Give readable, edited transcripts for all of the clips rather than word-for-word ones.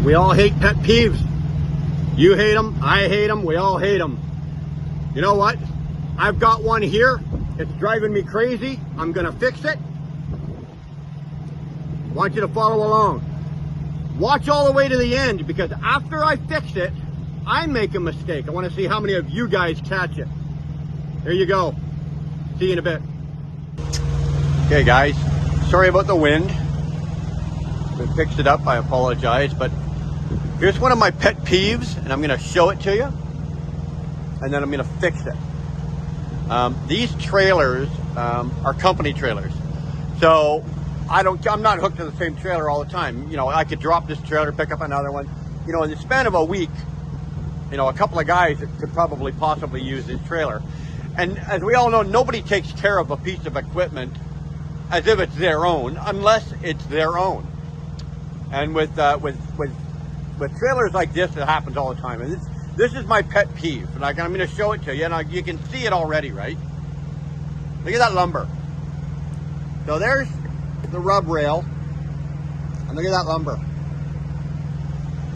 We all hate pet peeves. You hate them, I hate them, we all hate them. You know what? I've got one here. It's driving me crazy. I'm gonna fix it. I want you to follow along. Watch all the way to the end, because after I fix it, I make a mistake. I want to see how many of you guys catch it. There you go. See you in a bit. Okay guys, sorry about the wind. We fixed it up, I apologize, but here's one of my pet peeves, and I'm gonna show it to you, and then I'm gonna fix it. These trailers are company trailers. So I'm not hooked to the same trailer all the time. You know, I could drop this trailer, pick up another one. You know, in the span of a week, you know, a couple of guys could probably possibly use this trailer. And as we all know, nobody takes care of a piece of equipment as if it's their own, unless it's their own. And with trailers like this, it happens all the time. And this is my pet peeve, and I'm going to show it to you, and you can see it already, right? Look at that lumber. So there's the rub rail, and look at that lumber.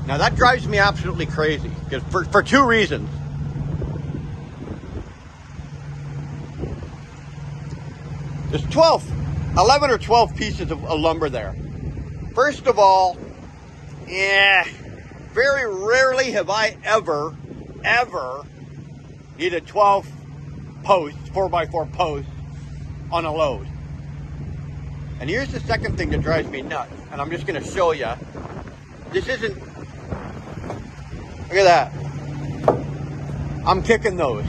Now that drives me absolutely crazy, because for two reasons. There's 11 or 12 pieces of lumber there. First of all, very rarely have I ever needed 12 posts, 4x4 posts on a load. And here's the second thing that drives me nuts, and I'm just going to show you. This isn't, look at that. I'm kicking those.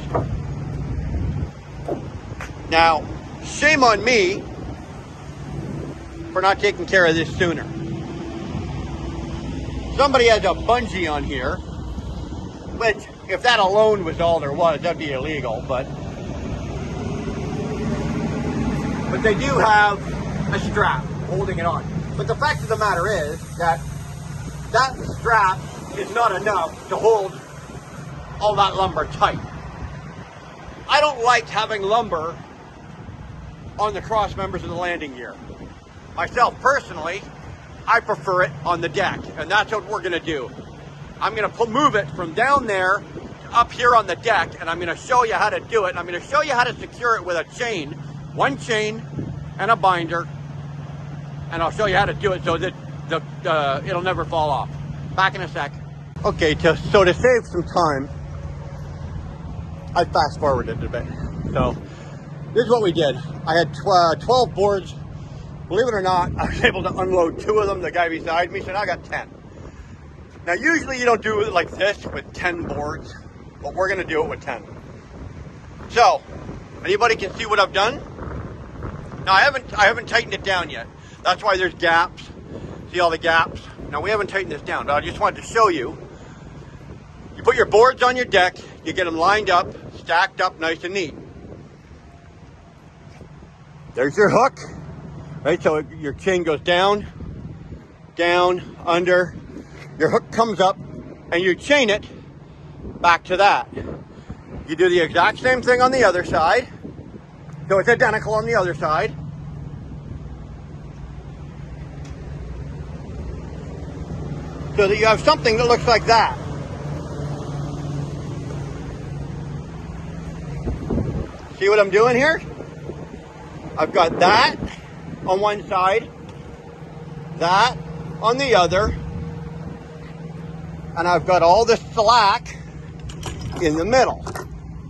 Now, shame on me for not taking care of this sooner. Somebody has a bungee on here, which, if that alone was all there was, that'd be illegal, but they do have a strap holding it on. But the fact of the matter is that strap is not enough to hold all that lumber tight. I don't like having lumber on the cross members of the landing gear. Myself personally, I prefer it on the deck, and that's what we're gonna do. I'm gonna move it from down there to up here on the deck, and I'm gonna show you how to do it, and I'm gonna show you how to secure it with a chain, one chain and a binder, and I'll show you how to do it so that it'll never fall off. Back in a sec. Okay, so to save some time, I fast forwarded it a bit. So this is what we did. I had 12 boards. Believe it or not, I was able to unload 2 of them. The guy beside me said, I got 10. Now, usually you don't do it like this with 10 boards, but we're gonna do it with 10. So, anybody can see what I've done? Now, I haven't tightened it down yet. That's why there's gaps. See all the gaps? Now, we haven't tightened this down, but I just wanted to show you. You put your boards on your deck, you get them lined up, stacked up nice and neat. There's your hook. Right, so your chain goes down, under, your hook comes up, and you chain it back to that. You do the exact same thing on the other side, so it's identical on the other side. So that you have something that looks like that. See what I'm doing here? I've got that on one side, that on the other, and I've got all this slack in the middle.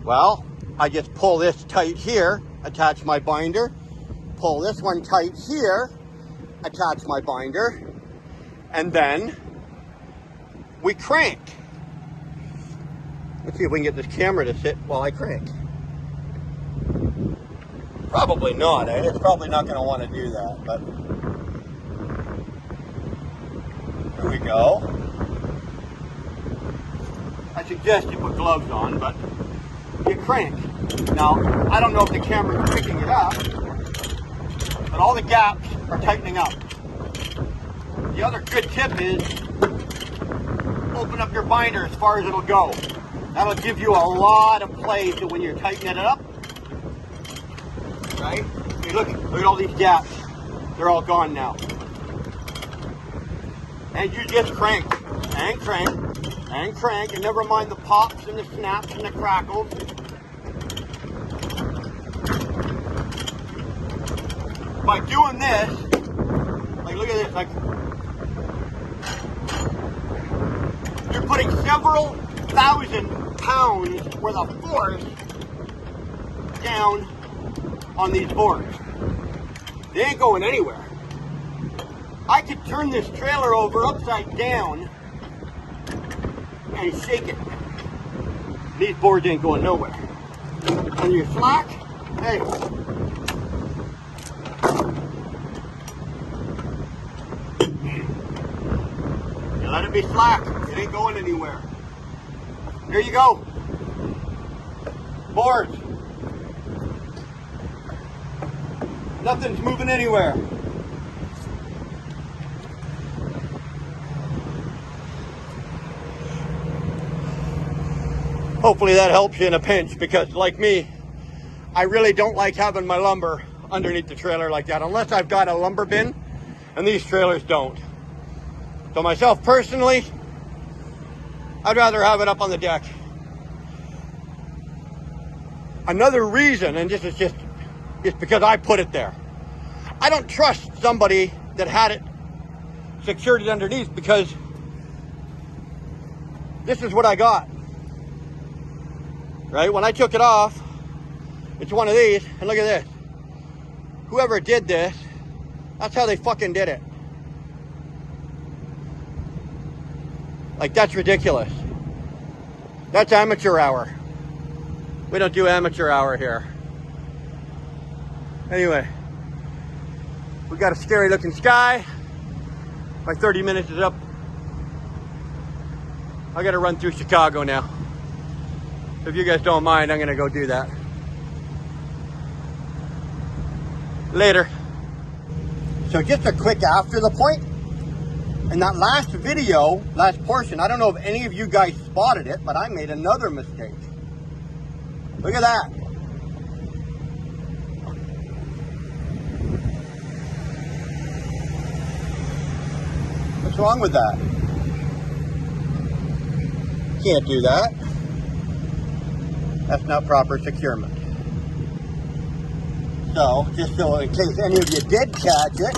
Well, I just pull this tight here, attach my binder, pull this one tight here, attach my binder, and then we crank. Let's see if we can get this camera to sit while I crank. Probably not, eh? It's probably not going to want to do that, but here we go. I suggest you put gloves on, but you crank. Now, I don't know if the camera's picking it up, but all the gaps are tightening up. The other good tip is open up your binder as far as it'll go. That'll give you a lot of play to when you're tightening it up. Right? Hey, look at all these gaps. They're all gone now. And you just crank. and crank, and crank, and never mind the pops and the snaps and the crackles. By doing this, like look at this, like you're putting several thousand pounds worth of force down on these boards. They ain't going anywhere. I could turn this trailer over upside down and shake it. These boards ain't going nowhere. And you're slack, hey. You let it be slack, it ain't going anywhere. Here you go. Boards. Nothing's moving anywhere. Hopefully that helps you in a pinch, because like me, I really don't like having my lumber underneath the trailer like that, unless I've got a lumber bin, and these trailers don't. So myself personally, I'd rather have it up on the deck. Another reason, and this is just because I put it there. I don't trust somebody that had it secured underneath, because this is what I got. Right, when I took it off, it's one of these, and look at this. Whoever did this, that's how they fucking did it. Like, that's ridiculous. That's amateur hour. We don't do amateur hour here. Anyway, we got a scary looking sky. My 30 minutes is up. I gotta run through Chicago now. So if you guys don't mind, I'm gonna go do that. Later. So just a quick after the point. In that last video, last portion, I don't know if any of you guys spotted it, but I made another mistake. Look at that. What's wrong with that? Can't do that. That's not proper securement. So, just so in case any of you did catch it,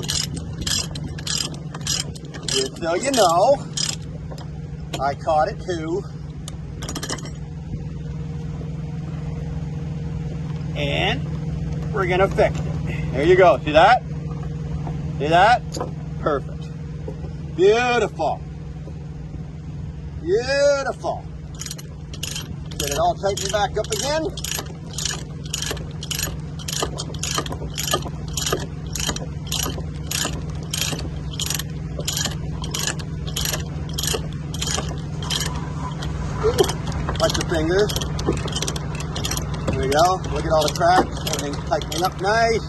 just so you know, I caught it too. And we're gonna fix it. There you go. See that? See that? Perfect. Beautiful. Beautiful. Get it all tightened back up again. Watch your fingers. There we go. Look at all the cracks. Everything's tightening up nice.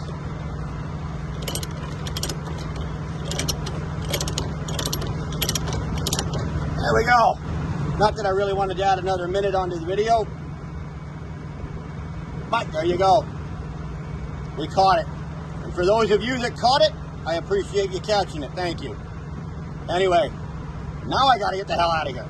There we go. Not that I really wanted to add another minute onto the video, but there you go. We caught it. And for those of you that caught it, I appreciate you catching it. Thank you. Anyway, now I gotta get the hell out of here.